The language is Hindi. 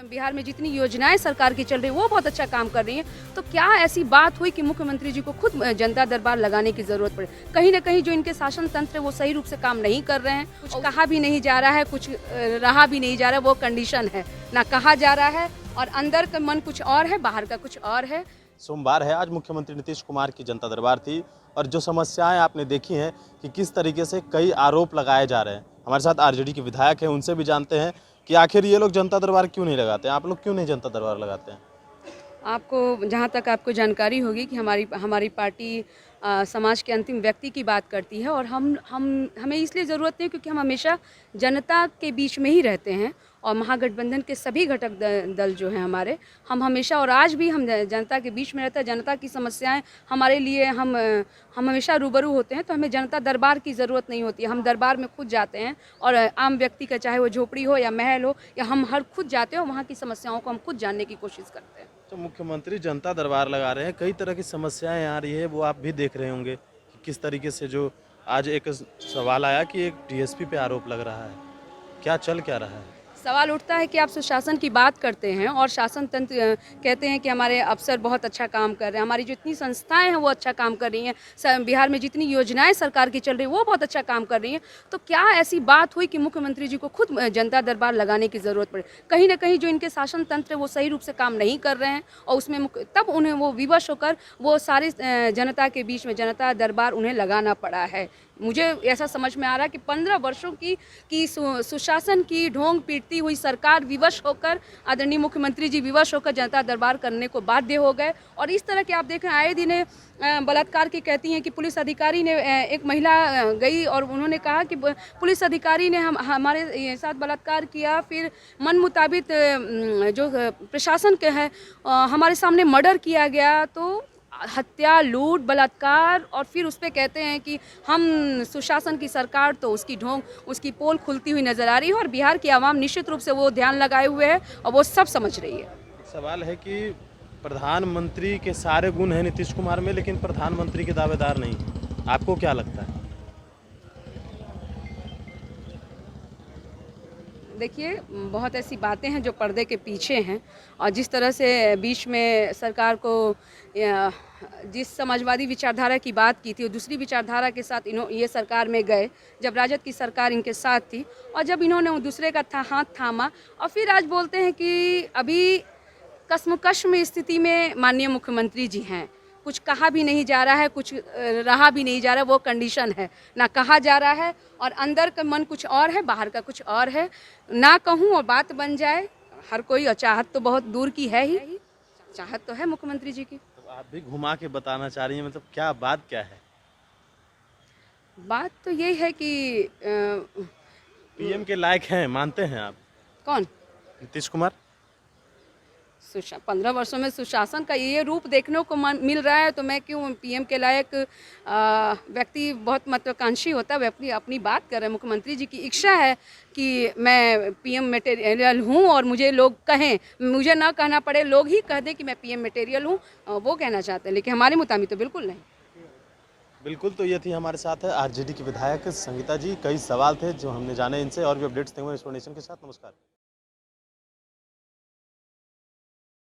बिहार में जितनी योजनाएं सरकार की चल रही है वो बहुत अच्छा काम कर रही हैं। तो क्या ऐसी बात हुई कि मुख्यमंत्री जी को खुद जनता दरबार लगाने की जरूरत पड़े? कहीं ना कहीं जो इनके शासन तंत्र है वो सही रूप से काम नहीं कर रहे हैं। कुछ कहा भी नहीं जा रहा है, कुछ रहा भी नहीं जा रहा है, वो कंडीशन है ना, कहा जा रहा है और अंदर का मन कुछ और है, बाहर का कुछ और है। सोमवार है, आज मुख्यमंत्री नीतीश कुमार की जनता दरबार थी और जो समस्याएं आपने देखी हैं कि किस तरीके से कई आरोप लगाए जा रहे हैं। हमारे साथ आरजेडी के विधायक हैं, उनसे भी जानते हैं कि आखिर ये लोग जनता दरबार क्यों नहीं लगाते हैं। आप लोग क्यों नहीं जनता दरबार लगाते हैं? आपको जहाँ तक आपको जानकारी होगी कि हमारी पार्टी समाज के अंतिम व्यक्ति की बात करती है और हमें इसलिए ज़रूरत नहीं क्योंकि हम हमेशा जनता के बीच में ही रहते हैं और महागठबंधन के सभी घटक दल जो हैं हमारे, हम हमेशा और आज भी हम जनता के बीच में रहते हैं। जनता की समस्याएं हमारे लिए हम हमेशा रूबरू होते हैं, तो हमें जनता दरबार की ज़रूरत नहीं होती है। हम दरबार में खुद जाते हैं और आम व्यक्ति का, चाहे वो झोपड़ी हो या महल हो, या हम हर खुद जाते हैं और वहाँ की समस्याओं को हम खुद जानने की कोशिश करते हैं। तो मुख्यमंत्री जनता दरबार लगा रहे हैं, कई तरह की समस्याएं आ रही है, वो आप भी देख रहे होंगे कि किस तरीके से जो आज एक सवाल आया कि एक डीएसपी पे आरोप लग रहा है। क्या चल क्या रहा है? सवाल उठता है कि आप सुशासन की बात करते हैं और शासन तंत्र कहते हैं कि हमारे अफसर बहुत अच्छा काम कर रहे हैं, हमारी जितनी संस्थाएं हैं वो अच्छा काम कर रही हैं, बिहार में जितनी योजनाएं सरकार की चल रही है वो बहुत अच्छा काम कर रही हैं। तो क्या ऐसी बात हुई कि मुख्यमंत्री जी को खुद जनता दरबार लगाने की ज़रूरत पड़े? कहीं ना कहीं जो इनके शासन तंत्र है वो सही रूप से काम नहीं कर रहे हैं और उसमें तब उन्हें वो विवश होकर वो सारे जनता के बीच में जनता दरबार उन्हें लगाना पड़ा है। मुझे ऐसा समझ में आ रहा है कि 15 वर्षों की सुशासन की ढोंग पीटती हुई सरकार विवश होकर, आदरणीय मुख्यमंत्री जी विवश होकर जनता दरबार करने को बाध्य हो गए। और इस तरह के आप देखें, आए दिन बलात्कार की कहती हैं कि पुलिस अधिकारी ने, एक महिला गई और उन्होंने कहा कि पुलिस अधिकारी ने हमारे साथ बलात्कार किया, फिर मन मुताबिक जो प्रशासन के है हमारे सामने मर्डर किया गया। तो हत्या, लूट, बलात्कार, और फिर उस पर कहते हैं कि हम सुशासन की सरकार, तो उसकी ढोंग, उसकी पोल खुलती हुई नजर आ रही है और बिहार की आवाम निश्चित रूप से वो ध्यान लगाए हुए है और वो सब समझ रही है। सवाल है कि प्रधानमंत्री के सारे गुण हैं नीतीश कुमार में, लेकिन प्रधानमंत्री के दावेदार नहीं। आपको क्या लगता है? देखिए, बहुत ऐसी बातें हैं जो पर्दे के पीछे हैं और जिस तरह से बीच में सरकार को जिस समाजवादी विचारधारा की बात की थी और दूसरी विचारधारा के साथ ये सरकार में गए, जब राजद की सरकार इनके साथ थी और जब इन्होंने दूसरे का हाथ थामा और फिर आज बोलते हैं कि अभी कश्मकश में स्थिति में माननीय मुख्यमंत्री जी हैं, कुछ कहा भी नहीं जा रहा है, कुछ रहा भी नहीं जा रहा है, वो कंडीशन है ना, कहा जा रहा है और अंदर का मन कुछ और है, बाहर का कुछ और है। ना कहूँ और बात बन जाए हर कोई, और चाहत तो बहुत दूर की है ही, चाहत तो है मुख्यमंत्री जी की। तो आप भी घुमा के बताना चाह रही हैं, मतलब क्या बात क्या है? बात तो यही है कि पीएम के लायक हैं, मानते हैं आप? कौन? नीतीश कुमार 15 वर्षों में सुशासन का ये रूप देखने को मिल रहा है, तो मैं क्यों पीएम के लायक? व्यक्ति बहुत महत्वाकांक्षी होता है, व्यक्ति अपनी बात कर रहे हैं। मुख्यमंत्री जी की इच्छा है कि मैं पीएम मटेरियल हूँ और मुझे लोग कहें, मुझे ना कहना पड़े, लोग ही कह दें कि मैं पीएम मटेरियल हूँ, वो कहना चाहते हैं, लेकिन हमारे मुताबिक तो बिल्कुल नहीं। बिल्कुल। तो ये थी हमारे साथ आरजेडी की विधायक संगीता जी। कई सवाल थे जो हमने जाने इनसे, और भी अपडेट्स देंगे इस नेशन के साथ। नमस्कार।